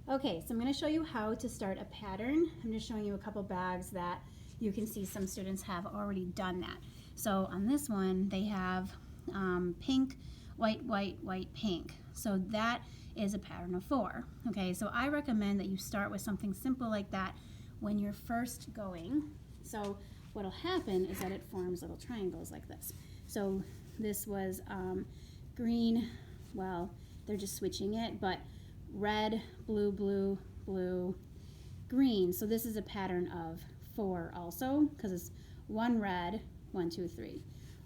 Okay, so I'm going to show you how to start a pattern. I'm just showing you a couple bags that you can see some students have already done that. So on this one, they have pink, white, white, white, pink. So that is a pattern of 4. Okay, so I recommend that you start with something simple like that when you're first going. So what'll happen is that it forms little triangles like this. So this was green, well, they're just switching it, but red, blue, blue, blue, green. So this is a pattern of 4 also, because it's 1 red, 1, 2, 3,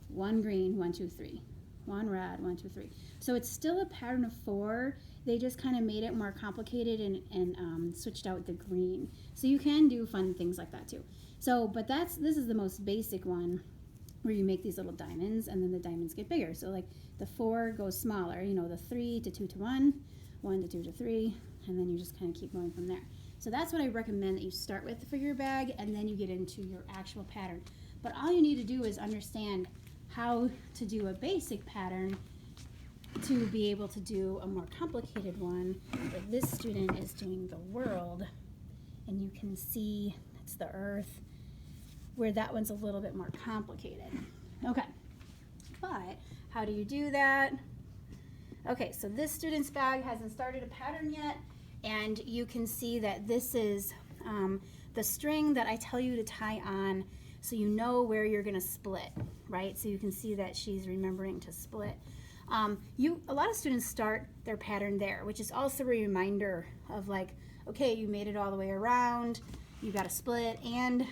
1 green, 1, 2, 3, 1 red, 1, 2, 3. So it's still a pattern of 4. They just kind of made it more complicated and switched out the green. So you can do fun things like that too. So, but this is the most basic one, where you make these little diamonds and then the diamonds get bigger. So like the 4 goes smaller, you know, the 3 to 2 to 1, 1 to 2 to 3, and then you just kind of keep going from there. So that's what I recommend that you start with for your bag, and then you get into your actual pattern. But all you need to do is understand how to do a basic pattern to be able to do a more complicated one. Like this student is doing the world, and you can see it's the earth, where that one's a little bit more complicated. Okay, but how do you do that? Okay, so this student's bag hasn't started a pattern yet, and you can see that this is the string that I tell you to tie on, so you know where you're gonna split, right? So you can see that she's remembering to split. A lot of students start their pattern there, which is also a reminder of like, okay, you made it all the way around, you got to split, and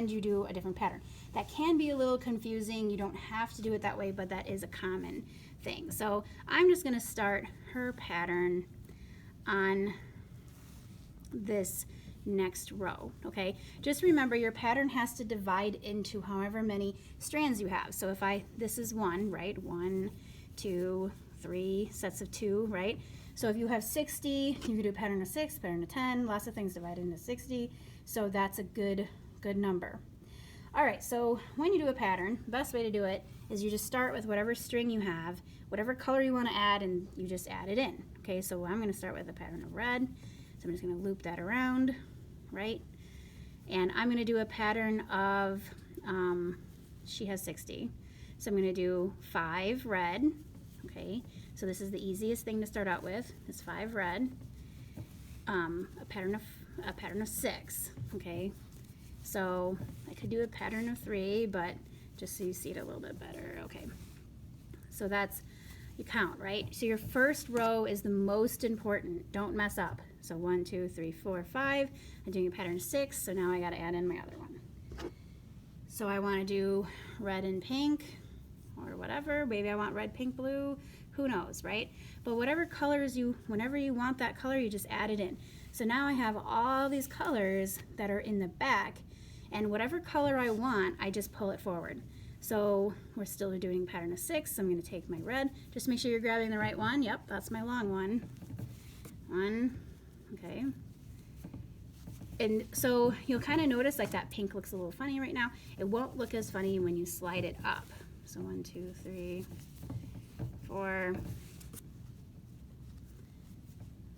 you do a different pattern. That can be a little confusing. You don't have to do it that way, but that is a common thing. So I'm just going to start her pattern on this next row. Okay, just remember your pattern has to divide into however many strands you have. So if this is 1, right? 1, 2, 3 sets of 2, right? So if you have 60, you can do a pattern of 6, pattern of 10, lots of things divided into 60. So that's a good number. All right, so when you do a pattern, the best way to do it is you just start with whatever string you have, whatever color you want to add, and you just add it in. Okay, so I'm going to start with a pattern of red. So I'm just going to loop that around, right? And I'm going to do a pattern of, she has 60. So I'm going to do 5 red. Okay, so this is the easiest thing to start out with, is 5 red. A pattern of 6. Okay, so I could do a pattern of 3, but just so you see it a little bit better. Okay, so that's, you count, right? So your first row is the most important. Don't mess up. So 1, 2, 3, 4, 5. I'm doing a pattern of 6, so now I got to add in my other one. So I want to do red and pink, or whatever. Maybe I want red, pink, blue. Who knows, right? But whatever colors whenever you want that color, you just add it in. So now I have all these colors that are in the back, and whatever color I want, I just pull it forward. So we're still doing pattern of 6. So I'm going to take my red. Just make sure you're grabbing the right one. Yep, that's my long one. 1, okay. And so you'll kind of notice like that pink looks a little funny right now. It won't look as funny when you slide it up. So 1, 2, 3, 4.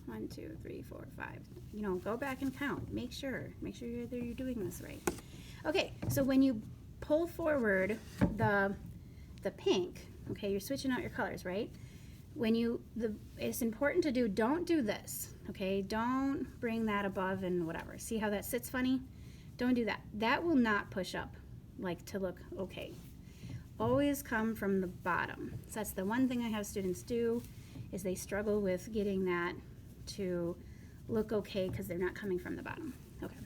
1, 2, 3, 4, 5. You know, go back and count. Make sure you're doing this right. Okay, so when you pull forward the pink, okay, you're switching out your colors, right? It's important to don't do this, okay? Don't bring that above and whatever. See how that sits funny? Don't do that. That will not push up like to look okay. Always come from the bottom. So that's the one thing I have students do, is they struggle with getting that to look okay because they're not coming from the bottom. Okay.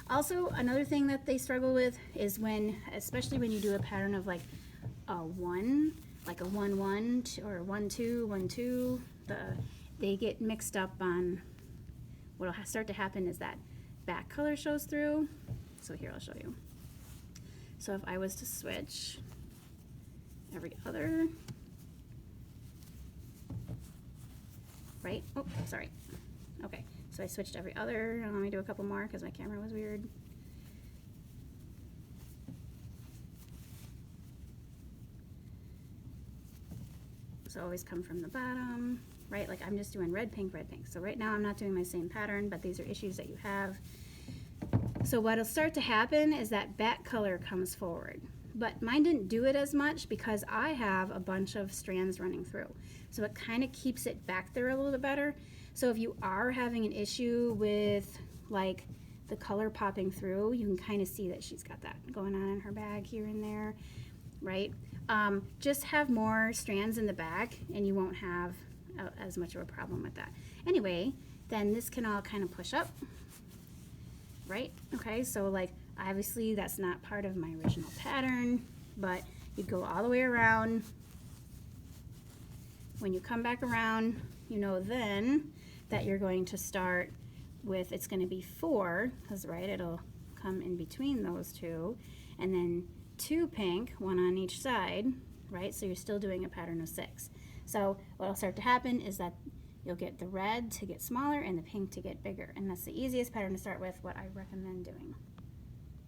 Also, another thing that they struggle with is especially when you do a pattern of like a 1, like a 1, 1, or 1, 2, 1, 2, they get mixed up on what'll start to happen is that back color shows through. So here, I'll show you. So if I was to switch every other, right? Oh, sorry. Okay, so I switched every other. Let me do a couple more because my camera was weird. So always come from the bottom. right? Like I'm just doing red, pink, red, pink. So right now I'm not doing my same pattern, but these are issues that you have. So what'll start to happen is that back color comes forward. But mine didn't do it as much because I have a bunch of strands running through. So it kind of keeps it back there a little bit better. So if you are having an issue with like the color popping through, you can kind of see that she's got that going on in her bag here and there, right? Just have more strands in the back and you won't have as much of a problem with that. Anyway, then this can all kind of push up, right? Okay, so like obviously that's not part of my original pattern, but you go all the way around. When you come back around, you know then that you're going to start with, it's going to be 4, because right, it'll come in between those two, and then 2 pink, 1 on each side, right? So you're still doing a pattern of 6. So what'll start to happen is that you'll get the red to get smaller and the pink to get bigger, and that's the easiest pattern to start with, what I recommend doing.